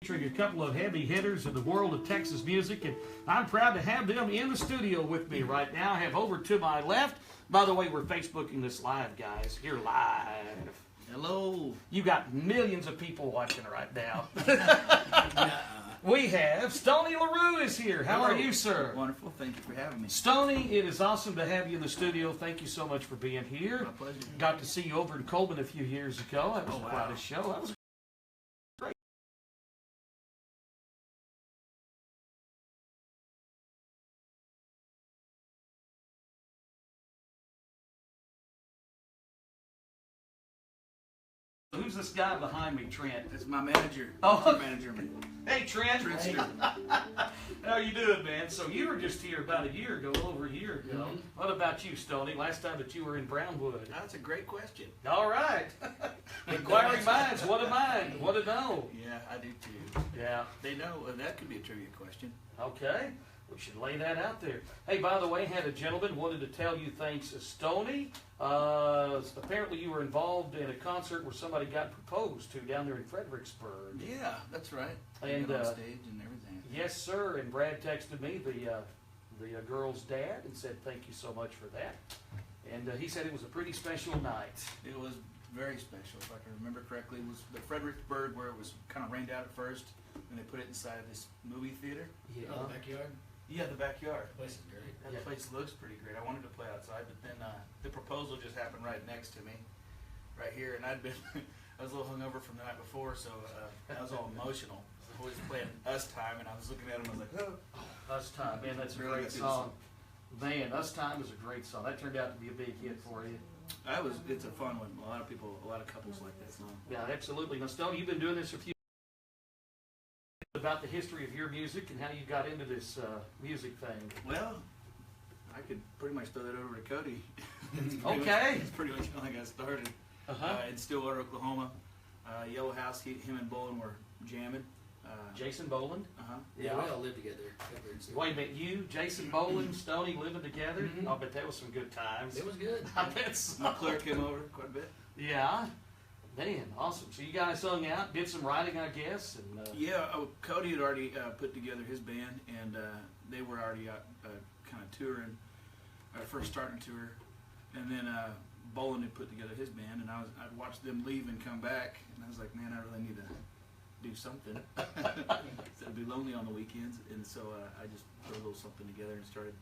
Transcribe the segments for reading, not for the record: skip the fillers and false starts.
A couple of heavy hitters in the world of Texas music, and I'm proud to have them in the studio with me right now. I have over to my left. By the way, we're Facebooking this live, guys. Here live. Hello. You got millions of people watching right now. We have Stoney LaRue is here. How are you, sir? Wonderful. Thank you for having me. Stoney, it is awesome to have you in the studio. Thank you so much for being here. My pleasure. Got to see you over in Coleman a few years ago. That was quite a show. That was great. Who's this guy behind me, Trent? It's my manager. Oh, manager. Hey, Trent. Trentster. How you doing, man? So you were just here about a year ago, over a year ago. Mm-hmm. What about you, Stoney? Last time that you were in Brownwood. That's a great question. All right. Inquiring minds, what a mind, what a know. Yeah, I do too. Yeah. They know that could be a trivia question. Okay. We should lay that out there. Hey, by the way, had a gentleman wanted to tell you thanks to Stoney. Apparently you were involved in a concert where somebody got proposed to down there in Fredericksburg. Yeah, that's right. And on stage and everything. Yes, sir. And Brad texted me, the girl's dad, and said thank you so much for that. And he said it was a pretty special night. It was very special, if I can remember correctly. It was the Fredericksburg where it was kind of rained out at first, and they put it inside of this movie theater. Yeah. Oh, the backyard? Yeah, the backyard. The place is great. That place looks pretty great. I wanted to play outside, but then the proposal just happened right next to me, right here, and I was a little hungover from the night before, so I was all emotional. I was playing Us Time, and I was looking at him, I was like, oh. Us Time, man, that's a Really great good song. Man, Us Time is a great song. That turned out to be a big hit for you. It's a fun one. A lot of couples like that song. Yeah, absolutely. Now, Stoney, you've been doing this for a few about the history of your music and how you got into this music thing. Well, I could pretty much throw that over to Cody. Okay. It's pretty much how I got started. In Stillwater, Oklahoma. Yellow House, him and Bolin were jamming. Jason Boland? Yeah, we all lived together. Wait a minute, you, Jason Boland, Stoney living together? Mm-hmm. I'll bet that was some good times. It was good. I bet so. McClure came over quite a bit. Yeah. Man, awesome. So you guys hung out, did some writing, I guess? And, yeah, Cody had already put together his band, and they were already kind of touring, first starting to tour. And then Bolin had put together his band, and I'd watched them leave and come back, and I was like, man, I really need to do something. So I'd be lonely on the weekends, and so I just put a little something together and started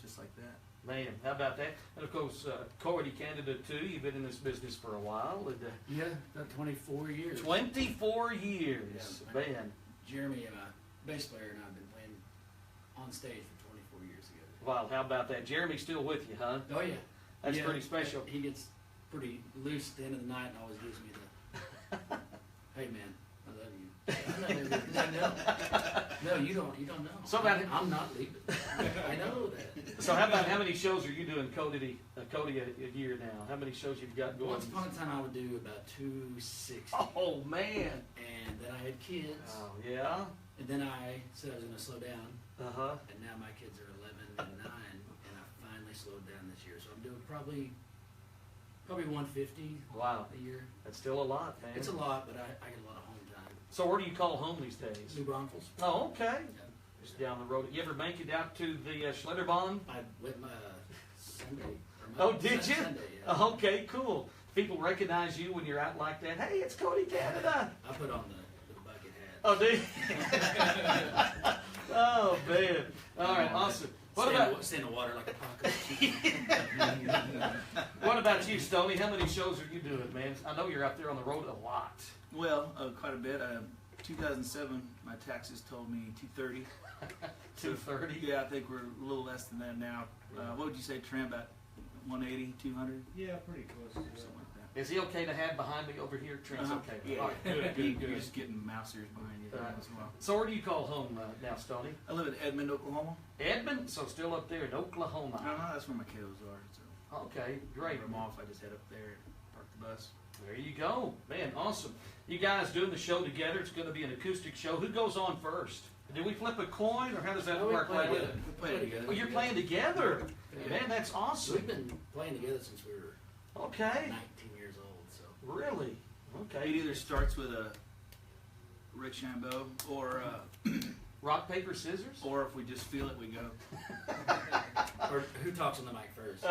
just like that. Man, how about that? And of course, Cody Canada too. You've been in this business for a while. And, Yeah, about 24 years. 24 years, Yeah, man. Jeremy, my bass player, and I have been playing on stage for 24 years together. Wow, how about that? Jeremy's still with you, huh? Oh, yeah. That's Yeah, pretty special. He gets pretty loose at the end of the night and always gives me the, hey, man, I love you. I know. No, you don't know. So about I'm not leaving. I know that. So how about how many shows are you doing, Cody a year now? How many shows you've got going? Once upon a time, I would do about 260. Oh man! And then I had kids. Oh yeah. And then I said I was going to slow down. Uh-huh. And now my kids are 11 and 9, and I finally slowed down this year. So I'm doing probably 150. Wow. A year. That's still a lot, man. It's a lot, but I get a lot of home time. So where do you call home these days? New Braunfels. Oh, okay. Yeah. Just down the road. You ever make it out to the Schlitterbahn? I went my Sunday. Oh, did you? Sunday, yeah. Okay, cool. People recognize you when you're out like that. Hey, it's Cody Canada. I put on the bucket hat. Oh, do you? Oh, man. All right, awesome. Stay in the water like a pocket. What about you, Stoney? How many shows are you doing, man? I know you're out there on the road a lot. Well, quite a bit. 2007, my taxes told me 230. 230? Yeah, I think we're a little less than that now. What would you say, Trent? About 180, 200? Yeah, pretty close to that. Something like that. Is he okay to have behind me over here? Trent's okay. Yeah, All right, good, good, You're good. just getting mouse ears behind you as well. So where do you call home now, Stoney? I live in Edmond, Oklahoma. Edmond? So still up there in Oklahoma. No, that's where my kiddos are. So Okay, great. when I'm off, I just head up there and park the bus. There you go. Man, awesome. You guys doing the show together. It's going to be an acoustic show. Who goes on first? Do we flip a coin, or how does that No, we work? play together. We play together. Well, you're playing together. Yeah. Man, that's awesome. We've been playing together since we were Okay. 19 years old. So Really? It Okay. either starts with Rick Shambo, or Rock, paper, scissors? or if we just feel it, we go. Or who talks on the mic first?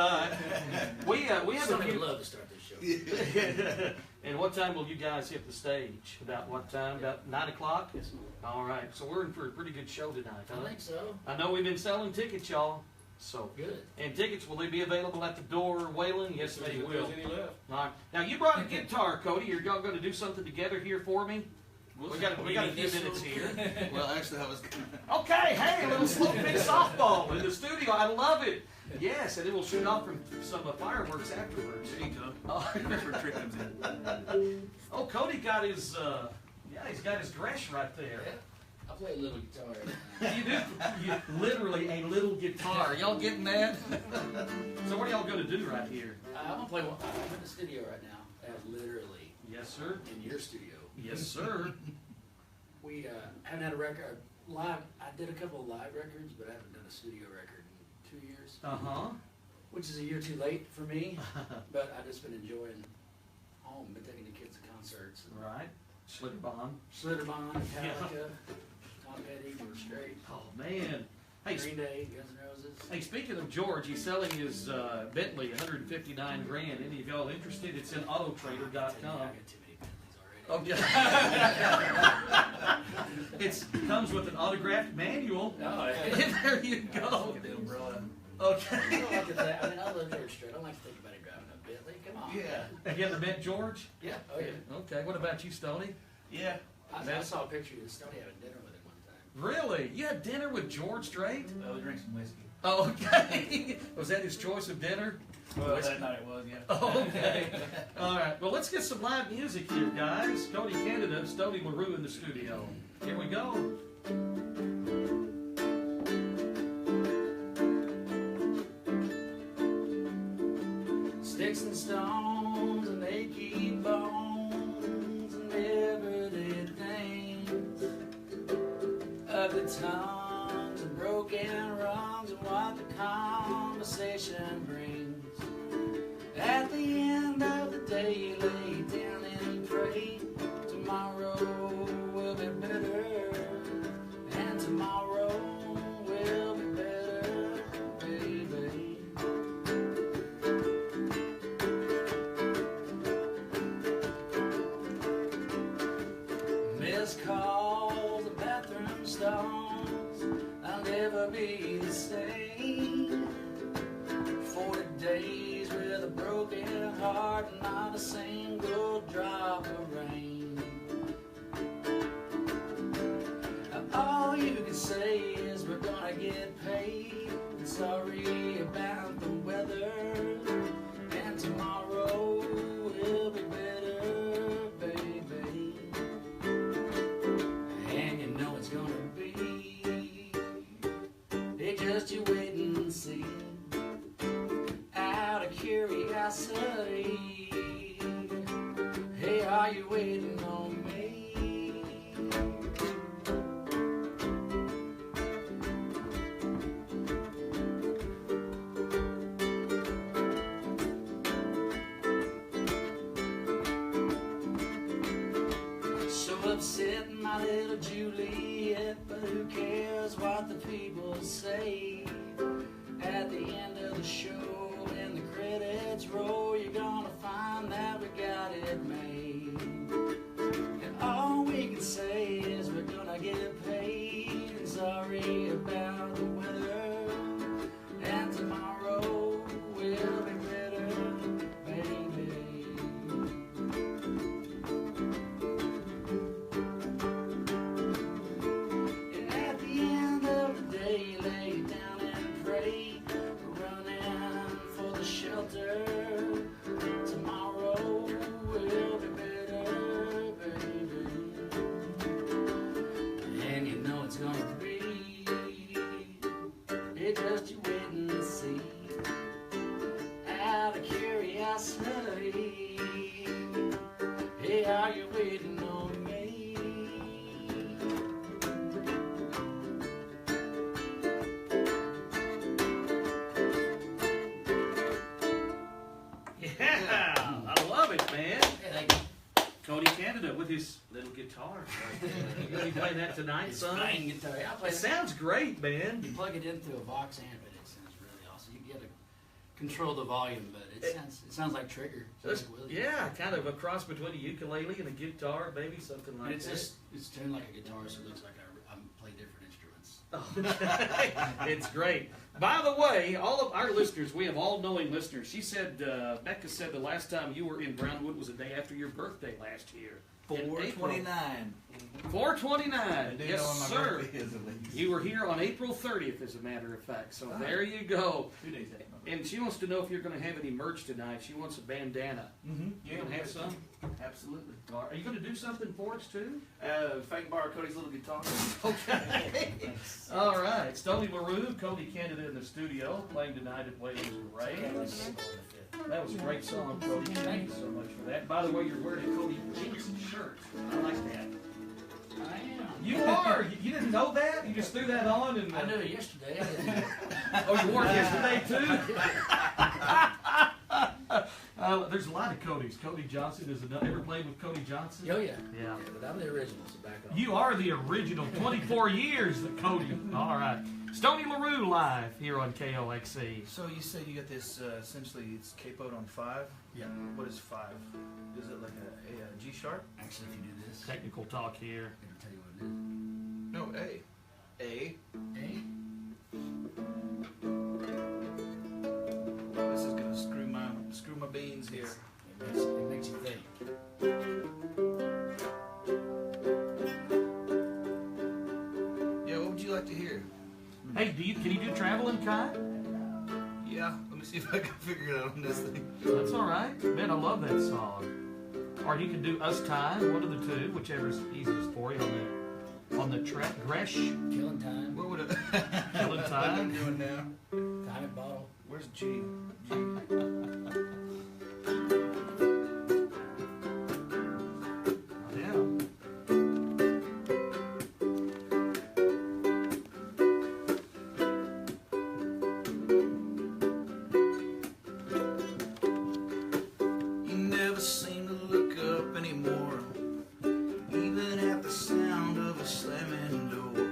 We have a Somebody few. would love to start this show. And what time will you guys hit the stage? About what time? About 9 o'clock? Yes, All right. So we're in for a pretty good show tonight, huh? I think so. I know we've been selling tickets, y'all. So Good. and tickets, will they be available at the door, Waylon? Yes, they If will. there's any left. All right. Now you brought a guitar, Cody. Are y'all going to do something together here for me? We got a few minutes here. Well, actually, I was. Okay, hey, a little slow pitch softball in the studio. I love it. Yes, and then we'll shoot off from some fireworks afterwards. There you go. Oh, That's where Trick comes in. oh, Cody got his, he's got his dress right there. Yeah. I play a little guitar. You do, literally a little guitar. Y'all getting that? So what are y'all going to do right here? I'm gonna play one. I'm in the studio right now. Literally Yes, sir. in your studio. Yes, sir. We haven't had a record live. I did a couple of live records, but I haven't done a studio record in 2 years, Uh-huh. which is a year too late for me. But I've just been enjoying home, been taking the kids to concerts. Right. Schlitterbahn. Schlitterbahn, Metallica, Tom Petty, we were straight. Oh, man. Hey, Green Day, Guns N' Roses. hey, speaking of George, he's selling his Bentley, 159 grand. Any of y'all interested? It's in I autotrader.com. got too many Bentleys already. Okay. It comes with an autographed manual. No, There you go. Get the umbrella. Okay. I don't like to think, I mean, I love George Strait. I don't like to think about him driving a Bentley. Come on. Yeah. Have you ever met George? Yeah. Oh, yeah. Okay. What about you, Stoney? Yeah. I saw a picture of Stoney having dinner with him one time. Really? You had dinner with George Strait? We drink some whiskey. Oh, okay. Was that his choice of dinner? Well, that night it was, yeah. Oh, okay. All right. Well, let's get some live music here, guys. Cody Canada, Stoney LaRue in the studio. Here we go. Sticks and stones and achy bones and everyday things, ugly tongues and broken rungs and what the conversation brings. At the end of the day, you lay down and pray. Tomorrow will be better, and tomorrow will be better, baby. Missed calls, the bathroom stalls, I'll never be the same. 40 days with a broken heart and not a single drop of rain. All you can say is we're gonna get paid. Sorry about the weather, and tomorrow will be better, baby. And you know it's gonna be. It's just you wait and see. Out of curiosity, hey, are you waiting on me? So upset, my little Juliet, but who cares what the people say? At the end of the show, when the credits roll, you're gonna find that we got it made. And all we can say is we're gonna get paid. And sorry about the weather, and tomorrow will be better, baby. And at the end of the day, you lay down and pray, running for the shelter. Tomorrow will be better, baby. And you know it's gonna be. It's just you wait and see. Out of curiosity, hey, are you waiting on me? Yeah, I love it, man. Hey, thank you. Cody Canada with his little guitar. guitar. Right? You gonna be playing that tonight, It's son? playing guitar. Yeah, I play It sounds great, man. You plug it into a Vox amp and it sounds really awesome. You get to control the volume, but it sounds like Trigger. Sounds like Willie. Yeah, kind of a cross between a ukulele and a guitar, maybe something like And that. it's tuned like a guitar, so it looks like I play different instruments. Oh, it's great. By the way, all of our listeners, we have all-knowing listeners. She said, Becca said the last time you were in Brownwood was the day after your birthday last year. 429. 429. I do Yes, know when my sir. birthday is at least. You were here on April 30th, as a matter of fact. So there you go. 2 days after. And she wants to know if you're going to have any merch tonight. She wants a bandana. Mm-hmm. You going to have some? Absolutely. Are you going to do something for us, too? If I can borrow Cody's little guitar. Okay. All right. Stoney LaRue, Cody Canada in the studio, playing tonight at Wales Rays. That was a great song, Cody. Thank you so much for that. By the way, you're wearing a Cody Jinx shirt. I like that. I am. You are. You didn't know that? You just threw that on and. I knew it yesterday. I didn't. Oh, you wore it yesterday too? There's a lot of Codys. Cody Johnson is another. Ever played with Cody Johnson? Oh yeah. Yeah. But I'm the original, so back off. You are the original. 24 years, the Cody. All right. Stoney LaRue live here on KOXC. So you said you got this, essentially it's capoed on 5? Yeah. What is 5? Is it like a G sharp? Actually, if you do this, Technical talk here. it'll tell you what it No, A. A. is. A. This is gonna screw my beans here. It makes you think. Yeah, what would you like to hear? Hey, can you do Traveling Kite? Yeah, let me see if I can figure it out on this thing. That's all right. Man, I love that song. Or you can do Us Time, one of the two, whichever's easiest for you on the track. Gresh, Killing time. What would it? Killing What Time. I'm doing now? Time and bottle. Where's G? Yeah. You never seem to look up anymore, even at the sound of a slamming door.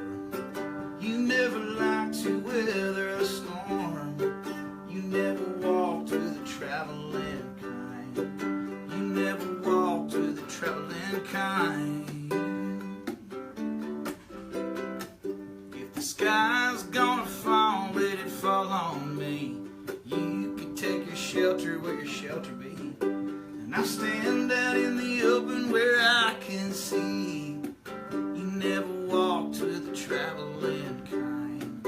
You never like to weather a storm. You never walked with a traveling kind. You never walked with a traveling kind. If the sky's gonna fall, let it fall on me. You can take your shelter where your shelter be. And I'll stand out in the open where I can see. You never walked with a traveling kind.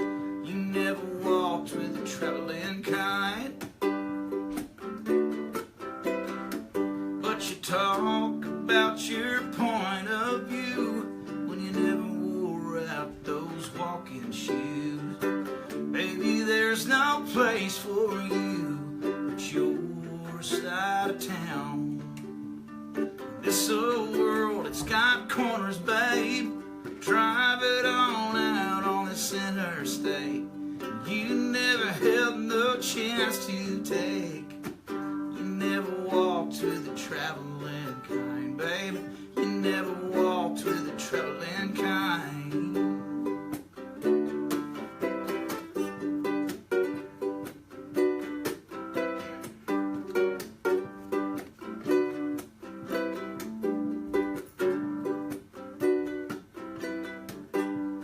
You never walked with a traveling kind. But you talk about your point of view when you never wore out those walking shoes. Baby, there's no place for you but your side of town. This old world, it's got corners, babe. Drive it on out on this interstate. You never held no chance to take. You never walked with the traveling kind, babe. You never walked with the traveling kind.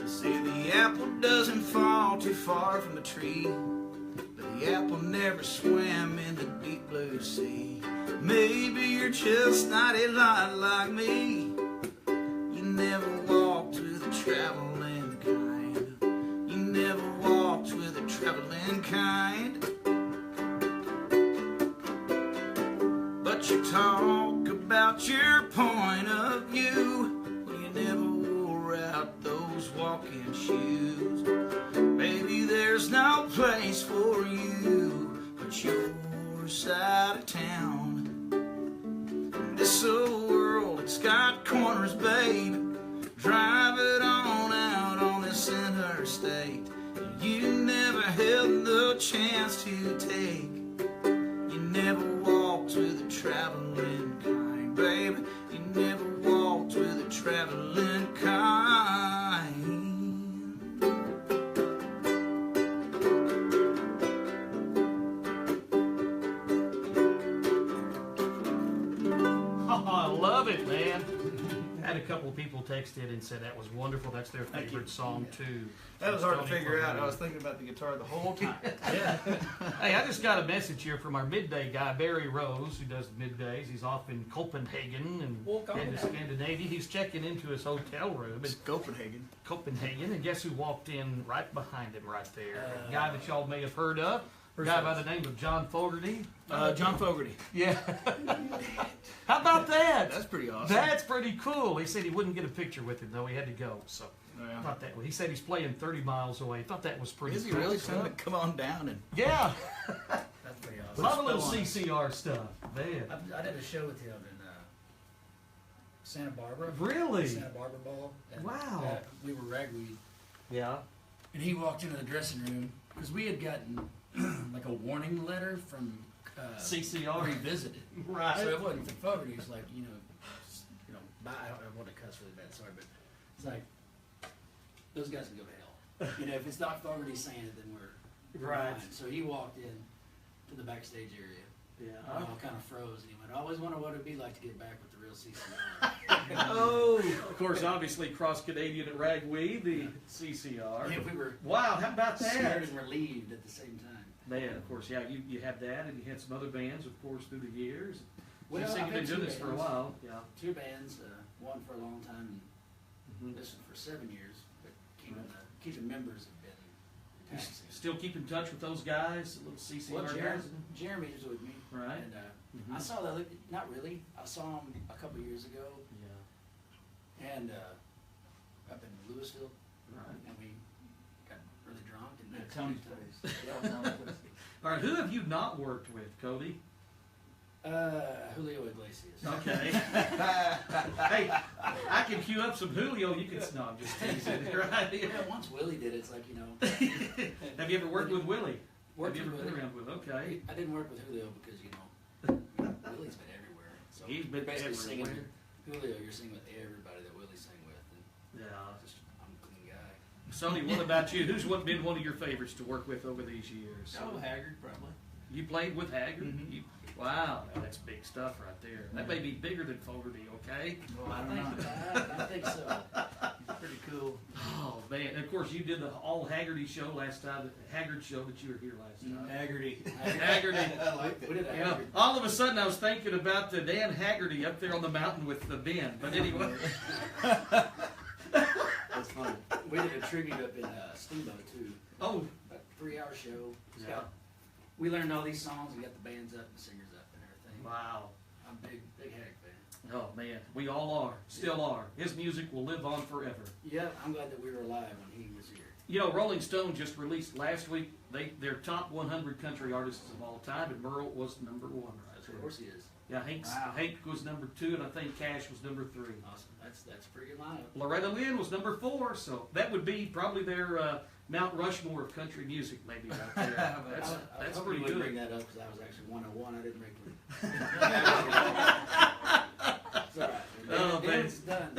See, the apple doesn't fall too far from the tree, but the apple never swam in the deep blue sea. Maybe you're just not a lot like me. You never walked with a traveling kind. You never walked with a traveling kind. But you talk about your point of view when you never wore out those walking shoes. Baby, there's no place for you but your side of town. This old world, it's got corners, babe. Drive it on out on this interstate. You never held no chance to take. You never walked with a traveling kind, baby. You never walked with a traveling people texted and said that was wonderful. That's their Thank favorite you. song Yeah. too. That was hard to Stoney figure and out. Cody. I was thinking about the guitar the whole time. Yeah. Hey, I just got a message here from our midday guy, Barry Rose, who does the middays. He's off in Copenhagen and Scandinavia. He's checking into his hotel room It's in Copenhagen. and guess who walked in right behind him right there? A guy that y'all may have heard of. A guy by the name of John Fogerty. John Fogerty. Yeah. How about that? That's pretty awesome. That's pretty cool. He said he wouldn't get a picture with him, though. He had to go. So I Yeah. thought that. He said he's playing 30 miles away. I thought that was pretty Is he cool really stuff. trying to come on down? And Yeah. That's pretty A awesome. lot of little Spell on it. CCR stuff. Man. I did a show with him in Santa Barbara. Really? Santa Barbara Bowl. And, Wow. we were ragweed. Yeah. And he walked into the dressing room because we had gotten like a warning letter from CCR. Revisited. Right. So it wasn't for Fogerty. He was like, bye. I don't want to cuss really bad, sorry, but it's like those guys can go to hell. If it's not Fogerty saying it, then we're Right. fine. So he walked in to the backstage area. Yeah. And we all kind of froze, and he went, "I always wondered what it'd be like to get back with the real CCR." Oh, of course, obviously, Cross Canadian at Ragweed, the CCR. Yeah, we were Wow, how about scared that? and relieved at the same time. Man, of course, yeah, you had that, and you had some other bands, of course, through the years. Well, you said I've you've been had doing two this for a bands. while. Yeah. 2 bands, one for a long time, Mhm. and this one for 7 years. But keeping members have been You taxing. still keep in touch with those guys, the little CCR Well, guys? Jeremy's with me, Right. and Mhm. I saw that. Not really. I saw him a couple years ago, Yeah. and up in Louisville, Right. and we got really drunk and Yeah, met Tony's a few times. place. Yeah, Tony's place. All right, who have you not worked with, Cody? Julio Iglesias. Okay. Hey, I can cue up some Julio. You can. No, I'm just teasing. Right. Yeah, once Willie did it, it's like Have you ever worked with Willie? worked Have you with ever been Willie. around with? Okay. I didn't work with Julio because Willie's been everywhere. So He's been you're basically everywhere. singing Julio. You're singing with everybody that Willie sang with, and Yeah. I'm a clean guy. Sonny, what about you? Who's been one of your favorites to work with over these years? Haggard, probably. You played with Haggard? Mhm. Wow, that's big stuff right there. That may be bigger than Fogerty, okay? Well, I don't know. I think so. Pretty cool. Oh, man. And of course, you did the all Haggerty show last time, the Haggard show that you were here last time. Haggerty. Haggerty. I liked it. We did a Yeah, Haggard. all of a sudden I was thinking about the Dan Haggerty up there on the mountain with the Ben. But anyway. That's funny. We did a tribute up in Steamboat too. Oh, About a 3-hour show. It's yeah. We learned all these songs and got the bands up and singers up and everything. Wow. I'm a big Hag fan. Oh, man. We all are. Still are. His music will live on forever. Yeah, I'm glad that we were alive when he was here. You know, Rolling Stone just released last week their top 100 country artists of all time, and Merle was number 1 right Of there. course he is. Yeah, Wow. Hank was number 2, and I think Cash was number 3. Awesome. That's a pretty good lineup. Loretta Lynn was number 4, so that would be probably their Mount Rushmore of country music, maybe right there. That's I that's hope pretty you wouldn't bring good. that up because I was actually 101. I didn't make it. It's all right. Oh, man. It's done.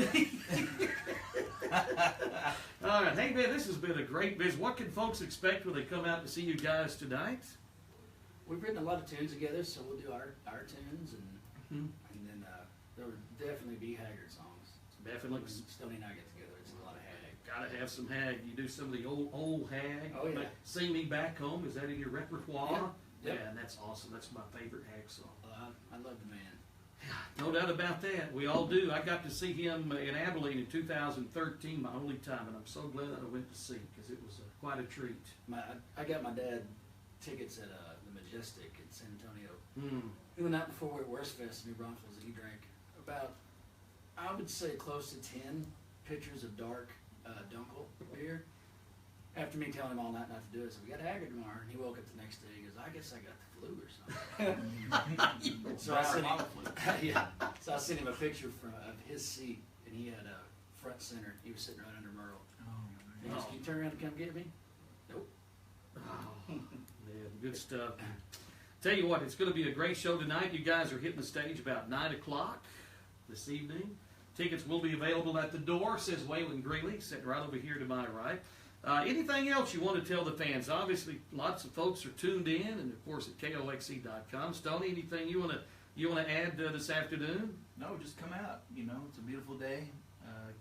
All right, hey man, this has been a great visit. What can folks expect when they come out to see you guys tonight? We've written a lot of tunes together, so we'll do our tunes, Mhm. and then there would definitely be Haggard songs. Definitely. When Stoney and I get together, it's a lot of Hag. Gotta have some Hag. You do some of the old Hag. Oh, yeah. Sing Me Back Home. Is that in your repertoire? Yeah. Yep. Yeah, and that's awesome. That's my favorite Hag song. I love the man. No doubt about that. We all do. I got to see him in Abilene in 2013, my only time, and I'm so glad that I went to see because it was quite a treat. I got my dad tickets at the Majestic in San Antonio. Mm. The night before we were at West Fest in New Braunfels, and he drank about, I would say, close to 10 pitchers of dark Dunkel beer. After me telling him all night not to do it, so we got Haggard tomorrow, and he woke up the next day. He goes, "I guess I got the flu or something." So I sent him, yeah. So I sent him a picture of his seat, and he had a front center. He was sitting right under Merle. He goes, "Can you turn around and come get me?" Nope. Oh, man, good stuff. Tell you what, it's going to be a great show tonight. You guys are hitting the stage about 9 o'clock this evening. Tickets will be available at the door, says Waylon Greeley, sitting right over here to my right. Anything else you want to tell the fans? Obviously, lots of folks are tuned in, and of course at KOXC.com. Stoney, anything you want to add this afternoon? No, just come out. You know, it's a beautiful day.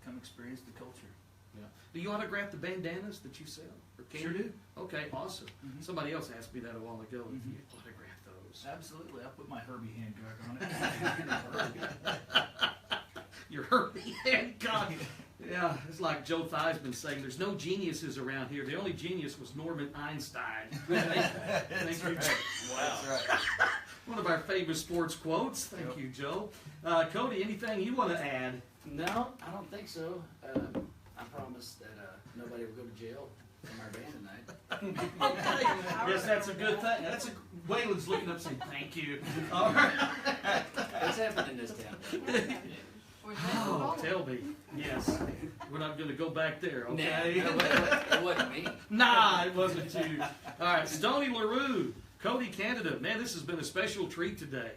come experience the culture. Yeah. Do you autograph the bandanas that you sell? Or can Sure you? do. Okay, awesome. Mhm. Somebody else asked me that a while ago. Mhm. If you autograph those. Absolutely, I'll put my Herbie Hancock on it. Your Herbie Hancock. Yeah, it's like Joe Theismann saying, there's no geniuses around here. The only genius was Norman Einstein. Thank you, Joe. Wow. That's right. One of our famous sports quotes. Thank you, Joe. Cody, anything you want to add? No, I don't think so. I promised that nobody would go to jail from our band tonight. Okay. Yes, that's a good thing. Waylon's looking up saying, thank you. All right. It's happened in this town. Oh, tell me. Yes. We're not going to go back there, okay? Nah, it wasn't me. Nah, it wasn't you. All right, Stoney, LaRue, Cody, Canada. Man, this has been a special treat today.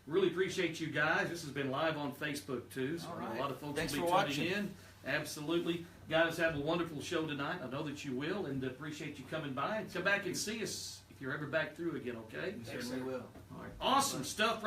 Really appreciate you guys. This has been live on Facebook, too. So All right. a lot of folks Thanks will be for tuning watching. in. Absolutely. Guys, have a wonderful show tonight. I know that you will, and appreciate you coming by. And come back and see us if you're ever back through again, okay? We certainly will. All right. Awesome stuff.